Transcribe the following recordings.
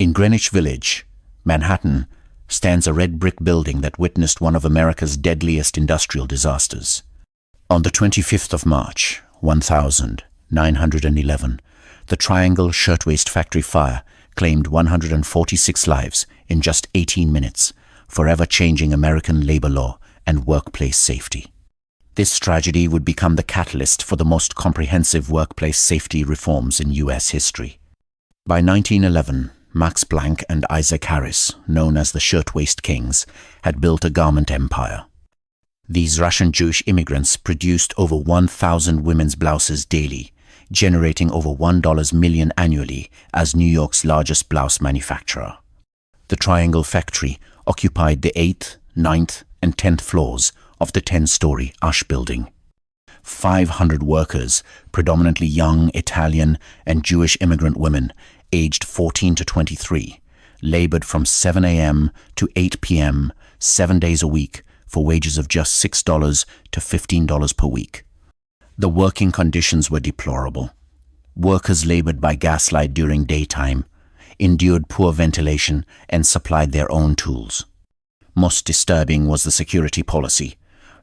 In Greenwich Village, Manhattan, stands a red brick building that witnessed one of America's deadliest industrial disasters. On the 25th of March, 1911, the Triangle Shirtwaist Factory fire claimed 146 lives in just 18 minutes, forever changing American labor law and workplace safety. This tragedy would become the catalyst for the most comprehensive workplace safety reforms in U.S. history. By 1911, Max Planck and Isaac Harris, known as the Shirtwaist Kings, had built a garment empire. These Russian Jewish immigrants produced over 1,000 women's blouses daily, generating over $1 million annually as New York's largest blouse manufacturer. The Triangle Factory occupied the 8th, 9th, and 10th floors of the 10-story Ush building. 500 workers, predominantly young Italian and Jewish immigrant women, aged 14 to 23, labored from 7 a.m. to 8 p.m. 7 days a week for wages of just $6 to $15 per week. The working conditions were deplorable. Workers labored by gaslight during daytime, endured poor ventilation, and supplied their own tools. Most disturbing was the security policy.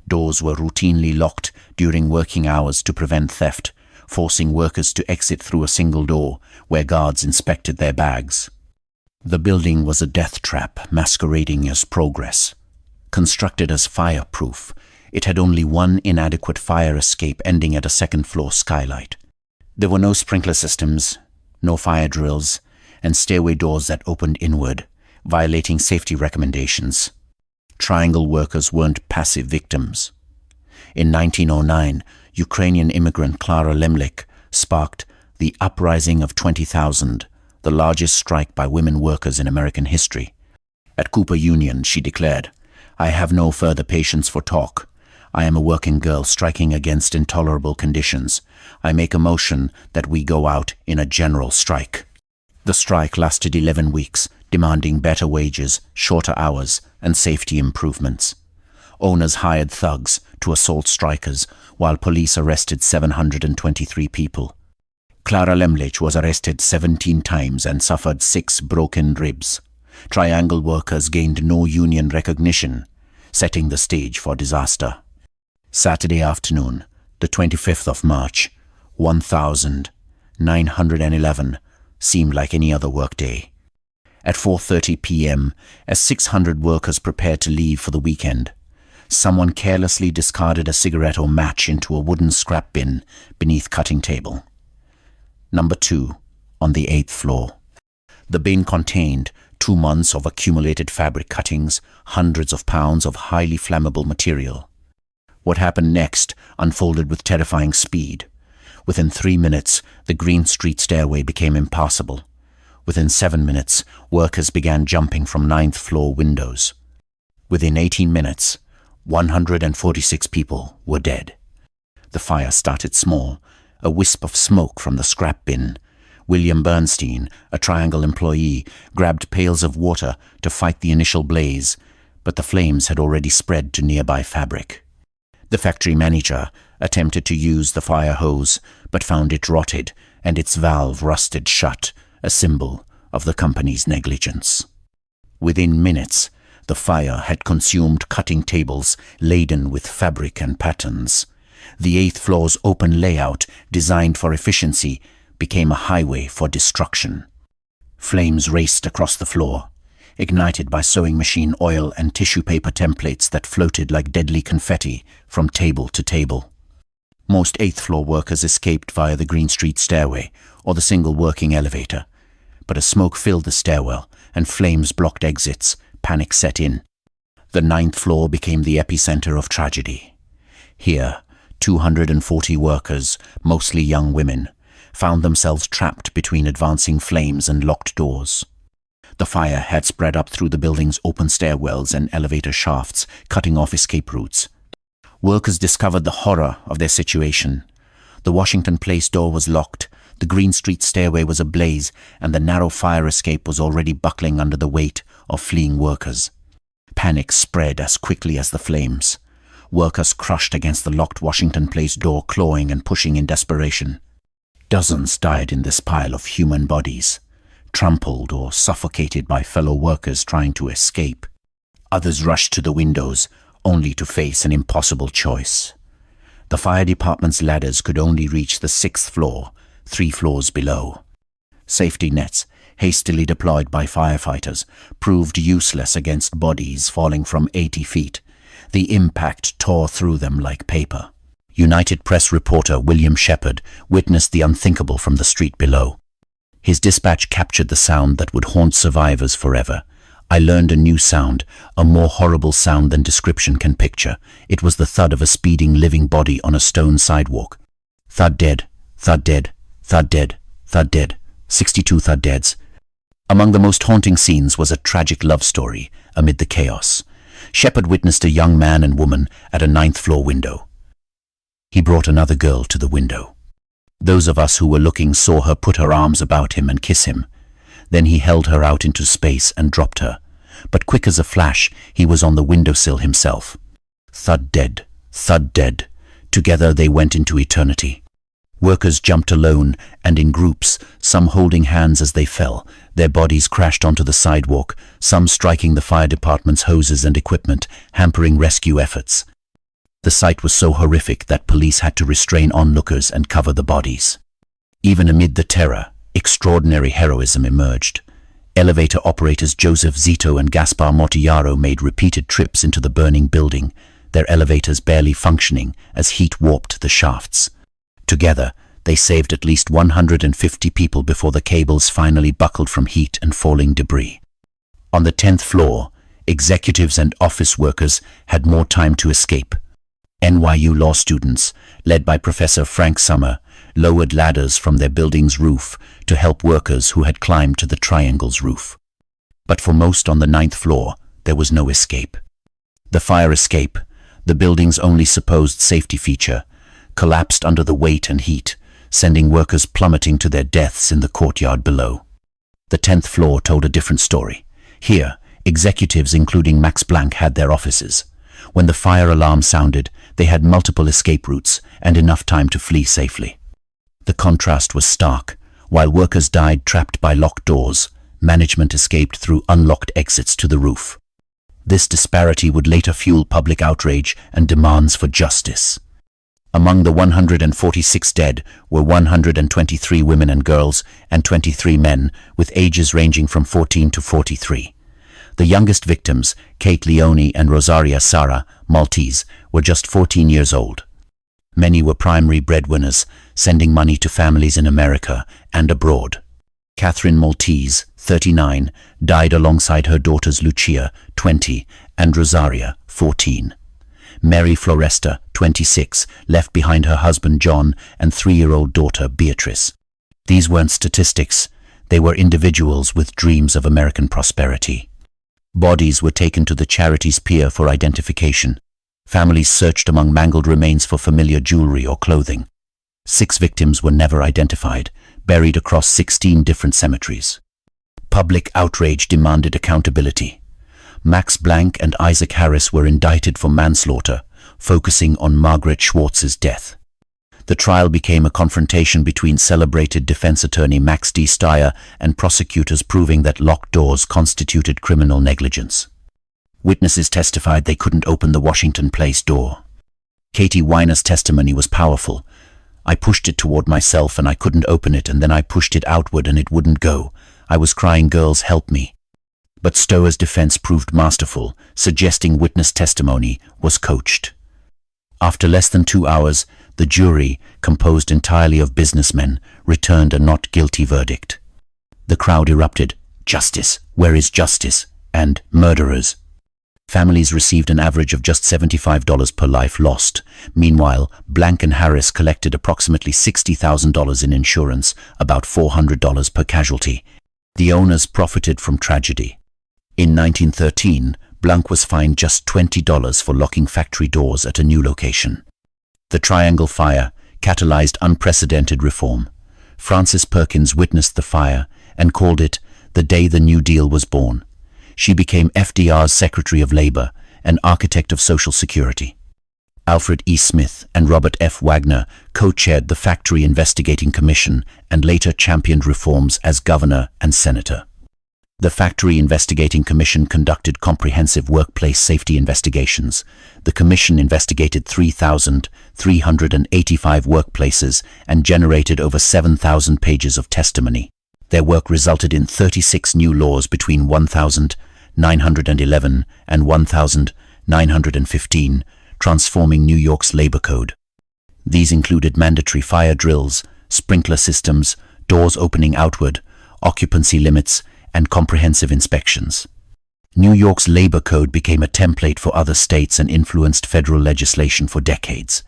Doors were routinely locked during working hours to prevent theft, forcing workers to exit through a single door where guards inspected their bags. The building was a death trap masquerading as progress. Constructed as fireproof, it had only one inadequate fire escape ending at a second-floor skylight. There were no sprinkler systems, no fire drills, and stairway doors that opened inward, violating safety recommendations. Triangle workers weren't passive victims. In 1909, Ukrainian immigrant Clara Lemlich sparked the Uprising of 20,000, the largest strike by women workers in American history. At Cooper Union, she declared, "I have no further patience for talk. I am a working girl striking against intolerable conditions. I make a motion that we go out in a general strike." The strike lasted 11 weeks, demanding better wages, shorter hours, and safety improvements. Owners hired thugs to assault strikers, while police arrested 723 people. Clara Lemlich was arrested 17 times and suffered 6 broken ribs. Triangle workers gained no union recognition, setting the stage for disaster. Saturday afternoon, the 25th of March, 1911, seemed like any other workday. At 4:30 p.m., as 600 workers prepared to leave for the weekend, someone carelessly discarded a cigarette or match into a wooden scrap bin beneath cutting table. Number 2, on the 8th floor. The bin contained 2 months of accumulated fabric cuttings, hundreds of pounds of highly flammable material. What happened next unfolded with terrifying speed. Within 3 minutes, the Green Street stairway became impassable. Within 7 minutes, workers began jumping from 9th floor windows. Within 18 minutes, 146 people were dead. The fire started small, a wisp of smoke from the scrap bin. William Bernstein, a Triangle employee, grabbed pails of water to fight the initial blaze, but the flames had already spread to nearby fabric. The factory manager attempted to use the fire hose, but found it rotted and its valve rusted shut, a symbol of the company's negligence. Within minutes, the fire had consumed cutting tables laden with fabric and patterns. The 8th floor's open layout, designed for efficiency, became a highway for destruction. Flames raced across the floor, ignited by sewing machine oil and tissue paper templates that floated like deadly confetti from table to table. Most 8th floor workers escaped via the Green Street stairway or the single working elevator, but as smoke filled the stairwell and flames blocked exits, panic set in. The 9th floor became the epicenter of tragedy. Here, 240 workers, mostly young women, found themselves trapped between advancing flames and locked doors. The fire had spread up through the building's open stairwells and elevator shafts, cutting off escape routes. Workers discovered the horror of their situation. The Washington Place door was locked, the Green Street stairway was ablaze, and the narrow fire escape was already buckling under the weight of fleeing workers. Panic spread as quickly as the flames. Workers crushed against the locked Washington Place door, clawing and pushing in desperation. Dozens died in this pile of human bodies. trampled or suffocated by fellow workers trying to escape. Others rushed to the windows, only to face an impossible choice. The fire department's ladders could only reach the 6th floor, 3 floors below. Safety nets, hastily deployed by firefighters, proved useless against bodies falling from 80 feet. The impact tore through them like paper. United Press reporter William Shepard witnessed the unthinkable from the street below. His dispatch captured the sound that would haunt survivors forever. I learned a new sound, a more horrible sound than description can picture. It was the thud of a speeding living body on a stone sidewalk. Thud dead, thud dead, thud dead, thud dead. 62 thud deads. Among the most haunting scenes was a tragic love story amid the chaos. Shepard witnessed a young man and woman at a 9th floor window. He brought another girl to the window. Those of us who were looking saw her put her arms about him and kiss him. Then he held her out into space and dropped her. But quick as a flash, he was on the windowsill himself. Thud dead, thud dead. Together they went into eternity. Workers jumped alone and in groups, some holding hands as they fell. Their bodies crashed onto the sidewalk, some striking the fire department's hoses and equipment, hampering rescue efforts. The sight was so horrific that police had to restrain onlookers and cover the bodies. Even amid the terror, extraordinary heroism emerged. Elevator operators Joseph Zito and Gaspar Mortillaro made repeated trips into the burning building, their elevators barely functioning as heat warped the shafts. Together, they saved at least 150 people before the cables finally buckled from heat and falling debris. On the 10th floor, executives and office workers had more time to escape. NYU law students, led by Professor Frank Summer, lowered ladders from their building's roof to help workers who had climbed to the Triangle's roof. But for most on the 9th floor, there was no escape. The fire escape, the building's only supposed safety feature, collapsed under the weight and heat, sending workers plummeting to their deaths in the courtyard below. The 10th floor told a different story. Here, executives including Max Planck had their offices. When the fire alarm sounded, they had multiple escape routes and enough time to flee safely. The contrast was stark. While workers died trapped by locked doors, management escaped through unlocked exits to the roof. This disparity would later fuel public outrage and demands for justice. Among the 146 dead were 123 women and girls and 23 men, with ages ranging from 14 to 43. The youngest victims, Kate Leone and Rosaria Sara, Maltese, were just 14 years old. Many were primary breadwinners, sending money to families in America and abroad. Catherine Maltese, 39, died alongside her daughters Lucia, 20, and Rosaria, 14. Mary Floresta, 26, left behind her husband John and 3-year-old daughter Beatrice. These weren't statistics, they were individuals with dreams of American prosperity. Bodies were taken to the charity's pier for identification. Families searched among mangled remains for familiar jewelry or clothing. 6 victims were never identified, buried across 16 different cemeteries. Public outrage demanded accountability. Max Planck and Isaac Harris were indicted for manslaughter, focusing on Margaret Schwartz's death. The trial became a confrontation between celebrated defense attorney Max D. Steyer and prosecutors proving that locked doors constituted criminal negligence. Witnesses testified they couldn't open the Washington Place door. Katie Weiner's testimony was powerful. I pushed it toward myself and I couldn't open it, and then I pushed it outward and it wouldn't go. I was crying, "Girls, help me." But Steyer's defense proved masterful, suggesting witness testimony was coached. After less than 2 hours, the jury, composed entirely of businessmen, returned a not guilty verdict. The crowd erupted, "Justice! Where is justice?" and "Murderers!" Families received an average of just $75 per life lost. Meanwhile, Blank and Harris collected approximately $60,000 in insurance, about $400 per casualty. The owners profited from tragedy. In 1913, Blank was fined just $20 for locking factory doors at a new location. The Triangle Fire catalyzed unprecedented reform. Frances Perkins witnessed the fire and called it the day the New Deal was born. She became FDR's Secretary of Labor and Architect of Social Security. Alfred E. Smith and Robert F. Wagner co-chaired the Factory Investigating Commission and later championed reforms as governor and senator. The Factory Investigating Commission conducted comprehensive workplace safety investigations. The commission investigated 3,385 workplaces and generated over 7,000 pages of testimony. Their work resulted in 36 new laws between 1911 and 1915, transforming New York's labor code. These included mandatory fire drills, sprinkler systems, doors opening outward, occupancy limits, and comprehensive inspections. New York's labor code became a template for other states and influenced federal legislation for decades.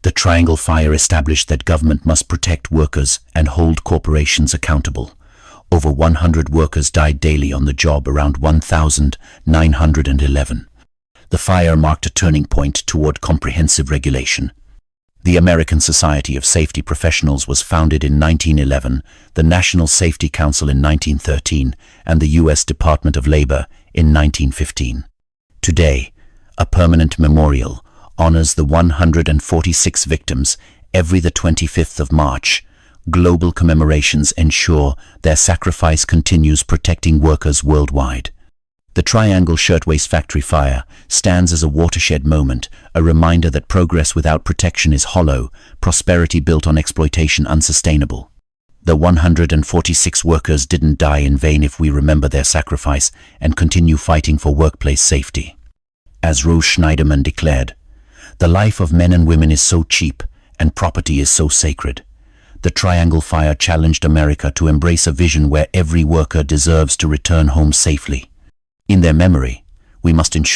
The Triangle Fire established that government must protect workers and hold corporations accountable. Over 100 workers died daily on the job around 1911. The fire marked a turning point toward comprehensive regulation. The American Society of Safety Professionals was founded in 1911, the National Safety Council in 1913, and the U.S. Department of Labor in 1915. Today, a permanent memorial honors the 146 victims every the 25th of March. Global commemorations ensure their sacrifice continues protecting workers worldwide. The Triangle Shirtwaist Factory fire stands as a watershed moment, a reminder that progress without protection is hollow, prosperity built on exploitation unsustainable. The 146 workers didn't die in vain if we remember their sacrifice and continue fighting for workplace safety. As Rose Schneiderman declared, "The life of men and women is so cheap and property is so sacred." The Triangle Fire challenged America to embrace a vision where every worker deserves to return home safely. In their memory, we must ensure